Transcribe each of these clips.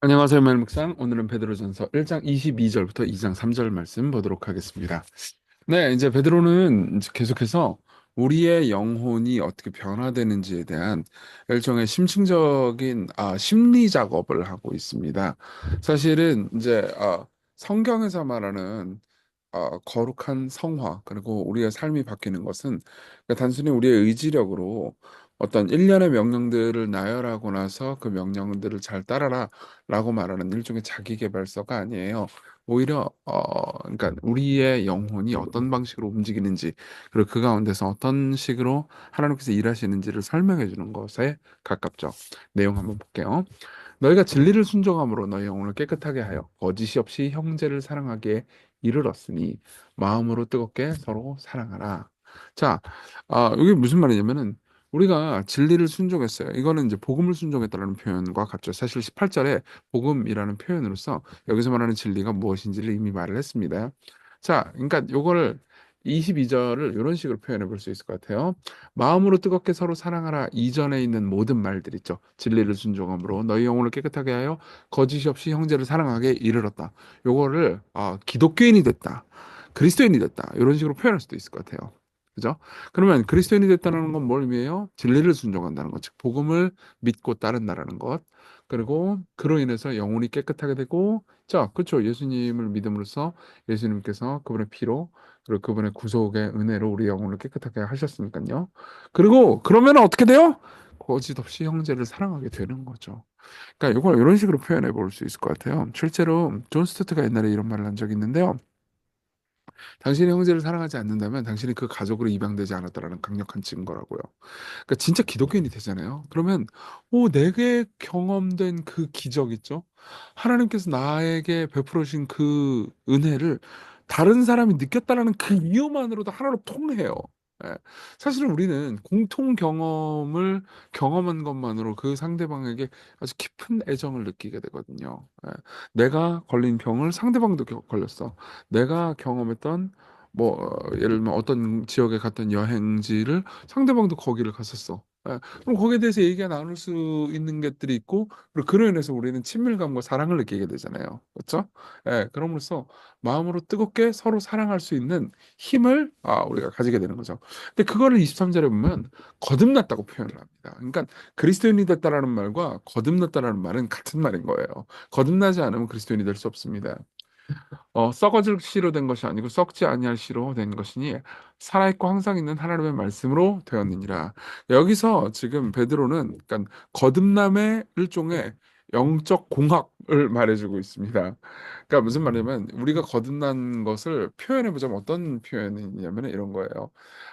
안녕하세요, 말묵상. 오늘은 베드로전서 1장 22절부터 2장 3절 말씀 보도록 하겠습니다. 네, 이제 베드로는 이제 계속해서 우리의 영혼이 어떻게 변화되는지에 대한 일종의 심층적인 심리 작업을 하고 있습니다. 사실은 이제 성경에서 말하는 거룩한 성화 그리고 우리의 삶이 바뀌는 것은 그러니까 단순히 우리의 의지력으로 어떤 일련의 명령들을 나열하고 나서 그 명령들을 잘 따라라 라고 말하는 일종의 자기계발서가 아니에요. 오히려 그러니까 우리의 영혼이 어떤 방식으로 움직이는지 그리고 그 가운데서 어떤 식으로 하나님께서 일하시는지를 설명해 주는 것에 가깝죠. 내용 한번 볼게요. 너희가 진리를 순종함으로 너희 영혼을 깨끗하게 하여 거짓이 없이 형제를 사랑하기에 이르렀으니 마음으로 뜨겁게 서로 사랑하라. 자, 이게 무슨 말이냐면은 우리가 진리를 순종했어요. 이거는 이제 복음을 순종했다라는 표현과 같죠. 사실 18절에 복음이라는 표현으로서 여기서 말하는 진리가 무엇인지를 이미 말을 했습니다. 자, 그러니까 요거를 22절을 이런 식으로 표현해 볼 수 있을 것 같아요. 마음으로 뜨겁게 서로 사랑하라 이전에 있는 모든 말들 있죠. 진리를 순종함으로 너희 영혼을 깨끗하게 하여 거짓이 없이 형제를 사랑하게 이르렀다. 요거를 기독교인이 됐다. 그리스도인이 됐다. 이런 식으로 표현할 수도 있을 것 같아요. 그죠? 그러면 그리스도인이 됐다는 건 뭘 의미해요? 진리를 순종한다는 것, 즉 복음을 믿고 따른다라는 것. 그리고 그로 인해서 영혼이 깨끗하게 되고, 자, 그렇죠. 예수님을 믿음으로써 예수님께서 그분의 피로 그리고 그분의 구속의 은혜로 우리 영혼을 깨끗하게 하셨으니까요. 그리고 그러면 어떻게 돼요? 거짓 없이 형제를 사랑하게 되는 거죠. 그러니까 이걸 이런 식으로 표현해 볼 수 있을 것 같아요. 실제로 존 스투트가 옛날에 이런 말을 한 적이 있는데요. 당신의 형제를 사랑하지 않는다면 당신이 그 가족으로 입양되지 않았다라는 강력한 증거라고요. 그러니까 진짜 기독교인이 되잖아요. 그러면 내게 경험된 그 기적 있죠? 하나님께서 나에게 베풀어 주신 그 은혜를 다른 사람이 느꼈다라는 그 이유만으로도 하나로 통해요. 예. 사실은 우리는 공통 경험을 경험한 것만으로 그 상대방에게 아주 깊은 애정을 느끼게 되거든요. 예. 내가 걸린 병을 상대방도 걸렸어. 내가 경험했던 예를 들면 어떤 지역에 갔던 여행지를 상대방도 거기를 갔었어. 예. 그럼 거기에 대해서 얘기가 나눌 수 있는 것들이 있고, 그리고 그로 인해서 우리는 친밀감과 사랑을 느끼게 되잖아요. 그렇죠? 예, 그럼으로써 마음으로 뜨겁게 서로 사랑할 수 있는 힘을 우리가 가지게 되는 거죠. 근데 그거를 23절에 보면 거듭났다고 표현을 합니다. 그러니까 그리스도인이 됐다라는 말과 거듭났다라는 말은 같은 말인 거예요. 거듭나지 않으면 그리스도인이 될 수 없습니다. 썩어질 씨로 된 것이 아니고 썩지 아니할 씨로 된 것이니 살아있고 항상 있는 하나님의 말씀으로 되었느니라. 여기서 지금 베드로는 그러니까 거듭남의 일종의 영적 공학을 말해주고 있습니다. 그러니까 무슨 말이냐면 우리가 거듭난 것을 표현해 보자면 어떤 표현이냐면 이런 거예요.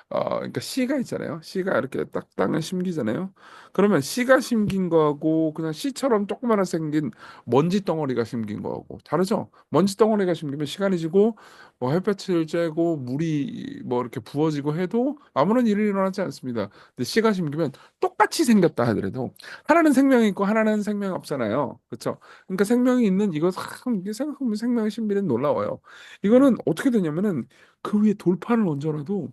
그러니까 씨가 있잖아요. 씨가 이렇게 딱 땅에 심기잖아요. 그러면 씨가 심긴 거하고 그냥 씨처럼 조그마한 생긴 먼지 덩어리가 심긴 거하고 다르죠. 먼지 덩어리가 심기면 시간이 지고 뭐 햇볕을 쬐고 물이 뭐 이렇게 부어지고 해도 아무런 일이 일어나지 않습니다. 근데 씨가 심기면 똑같이 생겼다 하더라도 하나는 생명이 있고 하나는 생명이 없잖아요. 그렇죠? 그러니까 생명이 있는 이거 참 이게 생각하면 생명의 신비는 놀라워요. 이거는 어떻게 되냐면은 그 위에 돌판을 얹어놔도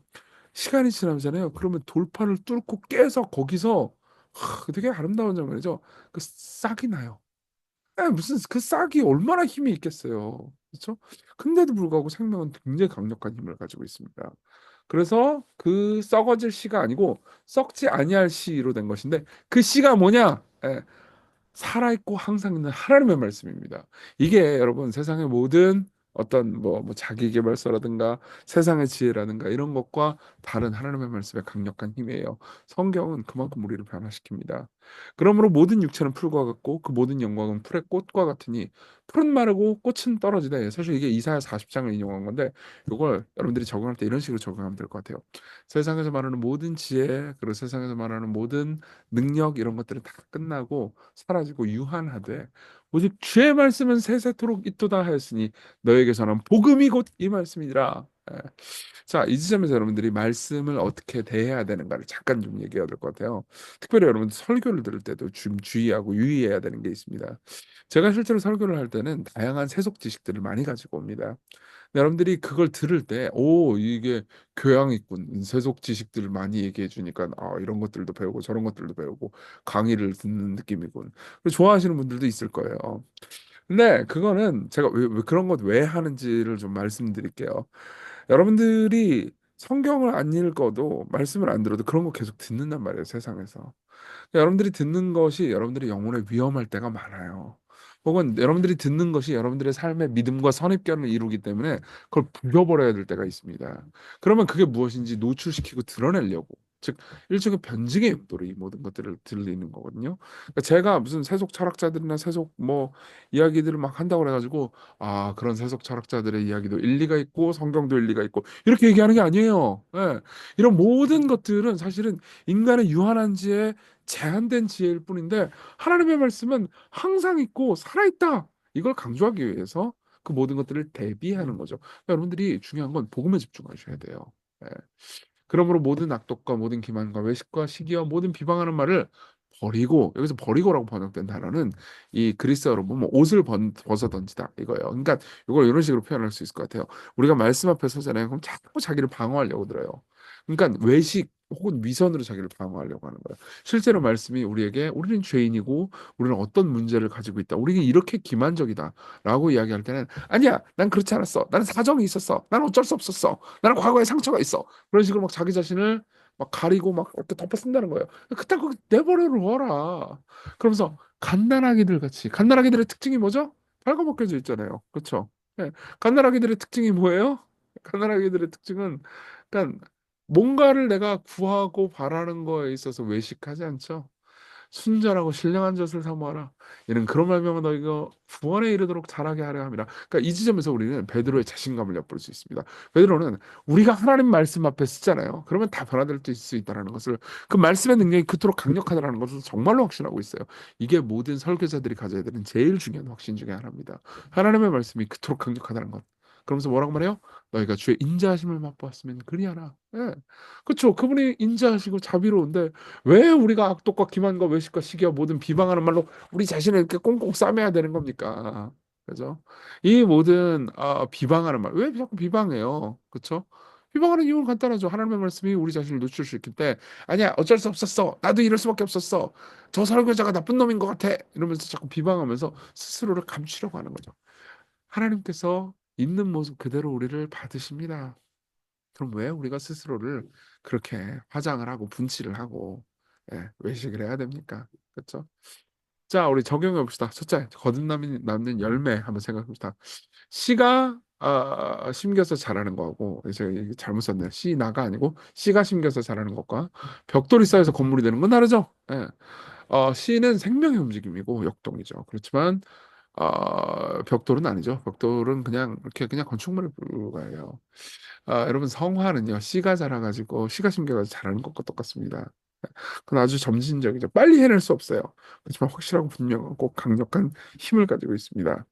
시간이 지나잖아요. 그러면 돌판을 뚫고 깨서 거기서 되게 아름다운 장면이죠. 그 싹이 나요. 무슨 그 싹이 얼마나 힘이 있겠어요. 그렇죠? 근데도 불구하고 생명은 굉장히 강력한 힘을 가지고 있습니다. 그래서 그 썩어질 씨가 아니고 썩지 아니할 씨로 된 것인데 그 씨가 뭐냐? 살아있고 항상 있는 하나님의 말씀입니다. 이게 여러분 세상의 모든 어떤 뭐 자기계발서라든가 세상의 지혜라든가 이런 것과 다른 하나님의 말씀의 강력한 힘이에요. 성경은 그만큼 우리를 변화시킵니다. 그러므로 모든 육체는 풀과 같고 그 모든 영광은 풀의 꽃과 같으니 풀은 마르고 꽃은 떨어지되 사실 이게 이사야 40장을 인용한 건데 이걸 여러분들이 적용할 때 이런 식으로 적용하면 될 것 같아요. 세상에서 말하는 모든 지혜 그리고 세상에서 말하는 모든 능력 이런 것들은 다 끝나고 사라지고 유한하되 오직 주의 말씀은 세세토록 있도다 하였으니 너에게서는 복음이 곧 이 말씀이라. 예. 자, 이 지점에서 여러분들이 말씀을 어떻게 대해야 되는가를 잠깐 좀 얘기해야 될 것 같아요. 특별히 여러분 설교를 들을 때도 좀 주의하고 유의해야 되는 게 있습니다. 제가 실제로 설교를 할 때는 다양한 세속 지식들을 많이 가지고 옵니다. 여러분들이 그걸 들을 때, 오, 이게 교양 있군. 세속 지식들을 많이 얘기해 주니까, 아, 이런 것들도 배우고 저런 것들도 배우고 강의를 듣는 느낌이군. 좋아하시는 분들도 있을 거예요. 근데 그거는 제가 왜 그런 것 왜 하는지를 좀 말씀드릴게요. 여러분들이 성경을 안 읽어도 말씀을 안 들어도 그런 거 계속 듣는단 말이에요, 세상에서. 여러분들이 듣는 것이 여러분들의 영혼에 위험할 때가 많아요. 혹은 여러분들이 듣는 것이 여러분들의 삶의 믿음과 선입견을 이루기 때문에 그걸 부숴버려야 될 때가 있습니다. 그러면 그게 무엇인지 노출시키고 드러내려고. 즉, 일종의 변증의 용도로 이 모든 것들을 들리는 거거든요. 그러니까 제가 무슨 세속 철학자들이나 세속 뭐 이야기들을 막 한다고 그래가지고, 아, 그런 세속 철학자들의 이야기도 일리가 있고 성경도 일리가 있고 이렇게 얘기하는 게 아니에요. 예. 이런 모든 것들은 사실은 인간의 유한한 지에 제한된 지혜일 뿐인데 하나님의 말씀은 항상 있고 살아있다. 이걸 강조하기 위해서 그 모든 것들을 대비하는 거죠. 그러니까 여러분들이 중요한 건 복음에 집중하셔야 돼요. 예. 그러므로 모든 악독과 모든 기만과 외식과 시기와 모든 비방하는 말을 버리고, 여기서 버리고라고 번역된 단어는 이 그리스어로 보면 옷을 벗어 던지다 이거예요. 그러니까 이걸 이런 식으로 표현할 수 있을 것 같아요. 우리가 말씀 앞에 서잖아요. 그럼 자꾸 자기를 방어하려고 들어요. 그러니까 외식 혹은 위선으로 자기를 방어하려고 하는 거예요. 실제로 말씀이 우리에게 우리는 죄인이고 우리는 어떤 문제를 가지고 있다. 우리는 이렇게 기만적이다라고 이야기할 때는 아니야, 난 그렇지 않았어. 나는 사정이 있었어. 나는 어쩔 수 없었어. 나는 과거에 상처가 있어. 그런 식으로 막 자기 자신을 막 가리고 막 이렇게 덮어 쓴다는 거예요. 그딴 거 내버려 둬라. 그러면서 갓난아기들 같이 갓난아기들의 특징이 뭐죠? 발가벗겨져 있잖아요. 그렇죠? 네. 갓난아기들의 특징이 뭐예요? 갓난아기들의 특징은 그러니까 뭔가를 내가 구하고 바라는 거에 있어서 외식하지 않죠. 순전하고 신령한 젖을 사모하라. 이는 그런 말미암아 너희가 구원에 이르도록 자라게 하려 함이라. 그러니까 이 지점에서 우리는 베드로의 자신감을 엿볼 수 있습니다. 베드로는 우리가 하나님 말씀 앞에 쓰잖아요. 그러면 다 변화될 수 있다는 것을 그 말씀의 능력이 그토록 강력하다는 것을 정말로 확신하고 있어요. 이게 모든 설교자들이 가져야 되는 제일 중요한 확신 중에 하나입니다. 하나님의 말씀이 그토록 강력하다는 것. 그러면서 뭐라고 말해요? 너희가 주의 인자하심을 맛보았으면 그리하라. 예. 그렇죠. 그분이 인자하시고 자비로운데 왜 우리가 악독과 기만과 외식과 시기와 모든 비방하는 말로 우리 자신을 이렇게 꽁꽁 싸매야 되는 겁니까? 그죠? 이 모든 비방하는 말, 왜 자꾸 비방해요? 그렇죠? 비방하는 이유는 간단하죠. 하나님의 말씀이 우리 자신을 노출 수 있기 때 아니야, 어쩔 수 없었어. 나도 이럴 수밖에 없었어. 저 설교자가 나쁜 놈인 것 같아. 이러면서 자꾸 비방하면서 스스로를 감추려고 하는 거죠. 하나님께서 있는 모습 그대로 우리를 받으십니다. 그럼 왜 우리가 스스로를 그렇게 화장을 하고 분칠을 하고 외식을 해야 됩니까? 그렇죠? 자, 우리 적용해 봅시다. 첫째, 거듭남이 남는 열매 한번 생각해 봅시다. 씨가 심겨서 자라는 거하고 제가 이게 잘못 썼네요. 씨나가 아니고 씨가 심겨서 자라는 것과 벽돌이 쌓여서 건물이 되는 건 다르죠. 예. 씨는 생명의 움직임이고 역동이죠. 그렇지만 벽돌은 아니죠. 벽돌은 그냥 이렇게 그냥 건축물에 불과해요. 여러분 성화는요 씨가 자라가지고 씨가 심겨가지고 자라는 것과 똑같습니다. 그건 아주 점진적이죠. 빨리 해낼 수 없어요. 그렇지만 확실하고 분명하고 강력한 힘을 가지고 있습니다.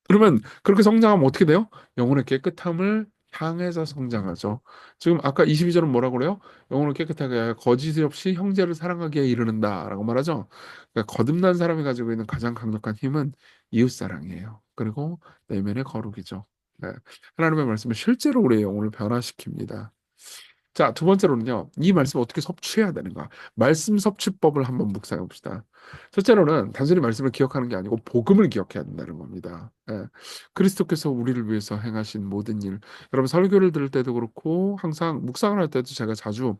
그러면 그렇게 성장하면 어떻게 돼요? 영혼의 깨끗함을 향해서 성장하죠. 지금 아까 22절은 뭐라고 그래요? 영혼을 깨끗하게 하여 거짓 없이 형제를 사랑하기에 이르는다라고 말하죠. 그러니까 거듭난 사람이 가지고 있는 가장 강력한 힘은 이웃 사랑이에요. 그리고 내면의 거룩이죠. 네. 하나님의 말씀은 실제로 우리의 영혼을 변화시킵니다. 자, 두 번째로는요, 이 말씀을 어떻게 섭취해야 되는가? 말씀 섭취법을 한번 묵상해 봅시다. 첫째로는 단순히 말씀을 기억하는 게 아니고 복음을 기억해야 된다는 겁니다. 예. 그리스도께서 우리를 위해서 행하신 모든 일, 여러분 설교를 들을 때도 그렇고 항상 묵상을 할 때도 제가 자주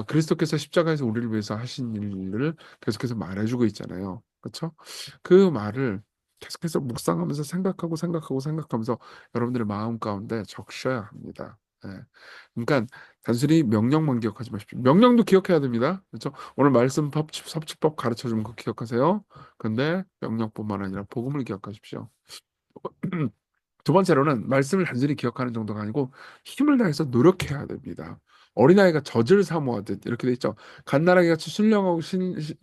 그리스도께서 십자가에서 우리를 위해서 하신 일을 계속해서 말해주고 있잖아요. 그렇죠? 그 말을 계속해서 묵상하면서 생각하면서 여러분들의 마음 가운데 적셔야 합니다. 예. 그러니까 단순히 명령만 기억하지 마십시오. 명령도 기억해야 됩니다. 그렇죠? 오늘 말씀 섭취법 가르쳐 주면 거 기억하세요. 근데 명령뿐만 아니라 복음을 기억하십시오. 두 번째로는 말씀을 단순히 기억하는 정도가 아니고 힘을 다해서 노력해야 됩니다. 어린아이가 젖을 사모하듯 이렇게 돼 있죠. 갓난아기 같이 순령하고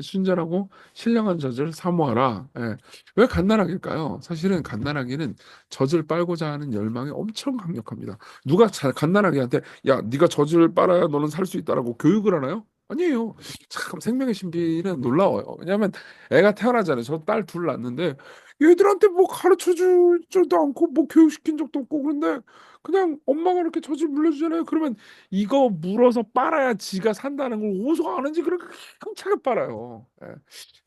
순전하고 신령한 젖을 사모하라. 예. 왜 갓난아기일까요? 사실은 갓난아기는 젖을 빨고자 하는 열망이 엄청 강력합니다. 누가 갓난아기한테 야, 네가 젖을 빨아야 너는 살 수 있다라고 교육을 하나요? 아니에요. 참 생명의 신비는 놀라워요. 왜냐하면 애가 태어나잖아요. 저 딸 둘 낳았는데 얘들한테 뭐 가르쳐 줄도 않고 뭐 교육시킨 적도 없고 그런데 그냥 엄마가 이렇게 젖을 물려주잖아요. 그러면 이거 물어서 빨아야 지가 산다는 걸 어디서 아는지 그렇게 깜짝에 빨아요. 예.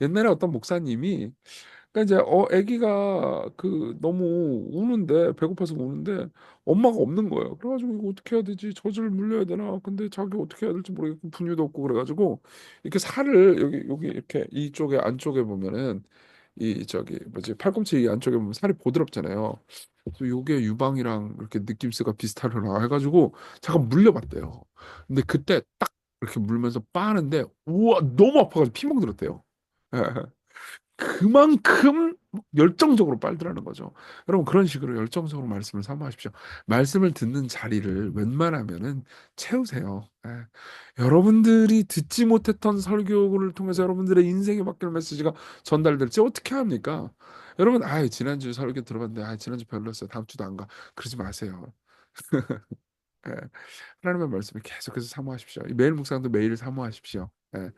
옛날에 어떤 목사님이 그러니까 이제 아기가 그 너무 우는데 배고파서 우는데 엄마가 없는 거예요. 그래가지고 이거 어떻게 해야 되지? 젖을 물려야 되나? 근데 자기 어떻게 해야 될지 모르겠고 분유도 없고 그래가지고 이렇게 살을 여기 이렇게 이쪽에 안쪽에 보면은 이 저기 뭐지 팔꿈치 이 안쪽에 보면 살이 보드럽잖아요. 그래서 요게 유방이랑 이렇게 느낌새가 비슷하려나 해가지고 잠깐 물려봤대요. 근데 그때 딱 이렇게 물면서 빠는데 우와 너무 아파가지고 피멍 들었대요. 그만큼 열정적으로 빨더라는 거죠. 여러분 그런 식으로 열정적으로 말씀을 사모하십시오. 말씀을 듣는 자리를 웬만하면은 채우세요. 예. 여러분들이 듣지 못했던 설교를 통해서 여러분들의 인생에 맡길 메시지가 전달될지 어떻게 합니까? 여러분, 지난주 설교 들어봤는데, 지난주 별로였어요. 다음 주도 안 가. 그러지 마세요. 예. 하나님의 말씀을 계속해서 사모하십시오. 이 매일 묵상도 매일 사모하십시오. 예.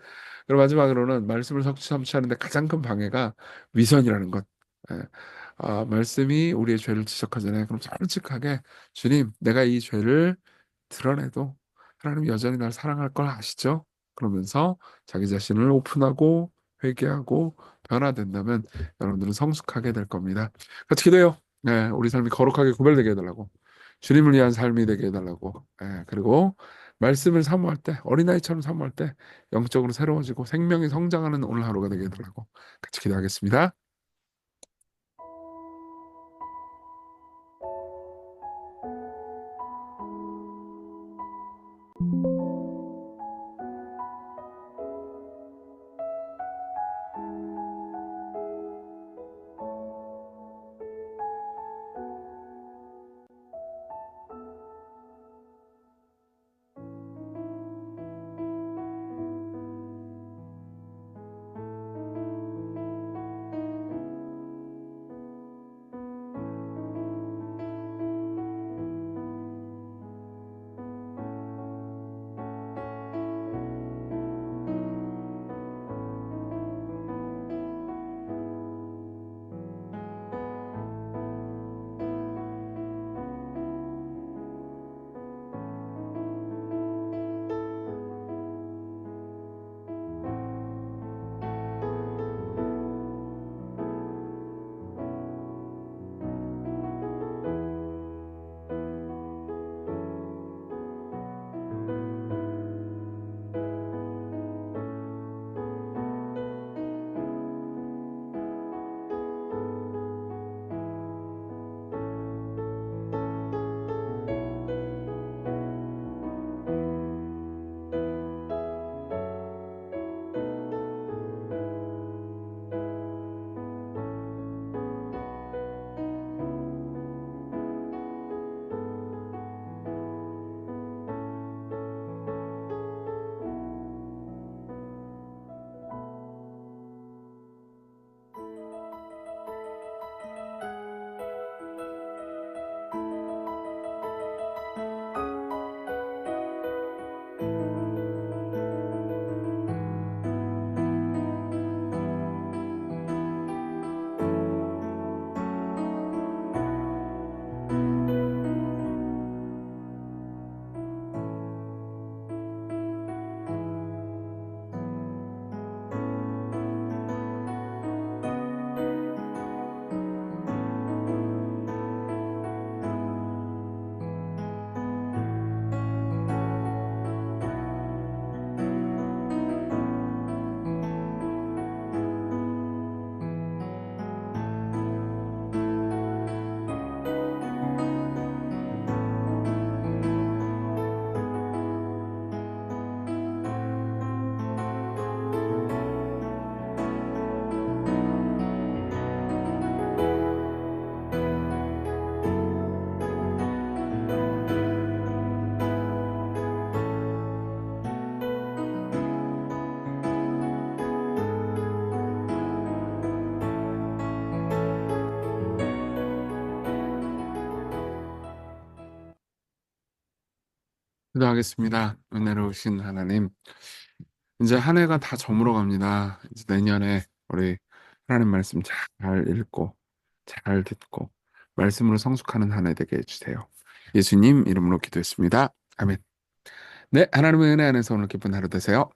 그리고 마지막으로는 말씀을 성취하는데 가장 큰 방해가 위선이라는 것. 예. 말씀이 우리의 죄를 지적하잖아요. 그럼 솔직하게 주님, 내가 이 죄를 드러내도 하나님 여전히 날 사랑할 걸 아시죠? 그러면서 자기 자신을 오픈하고 회개하고 변화된다면 여러분들은 성숙하게 될 겁니다. 같이 기도해요. 네, 우리 삶이 거룩하게 구별되게 해달라고. 주님을 위한 삶이 되게 해달라고. 그리고 말씀을 사모할 때, 어린아이처럼 사모할 때 영적으로 새로워지고 생명이 성장하는 오늘 하루가 되게 해달라고. 같이 기도하겠습니다. 기도하겠습니다. 은혜로우신 하나님, 이제 한 해가 다 저물어 갑니다. 이제 내년에 우리 하나님 말씀 잘 읽고, 잘 듣고, 말씀으로 성숙하는 한 해 되게 해주세요. 예수님 이름으로 기도했습니다. 아멘. 네, 하나님의 은혜 안에서 오늘 기쁜 하루 되세요.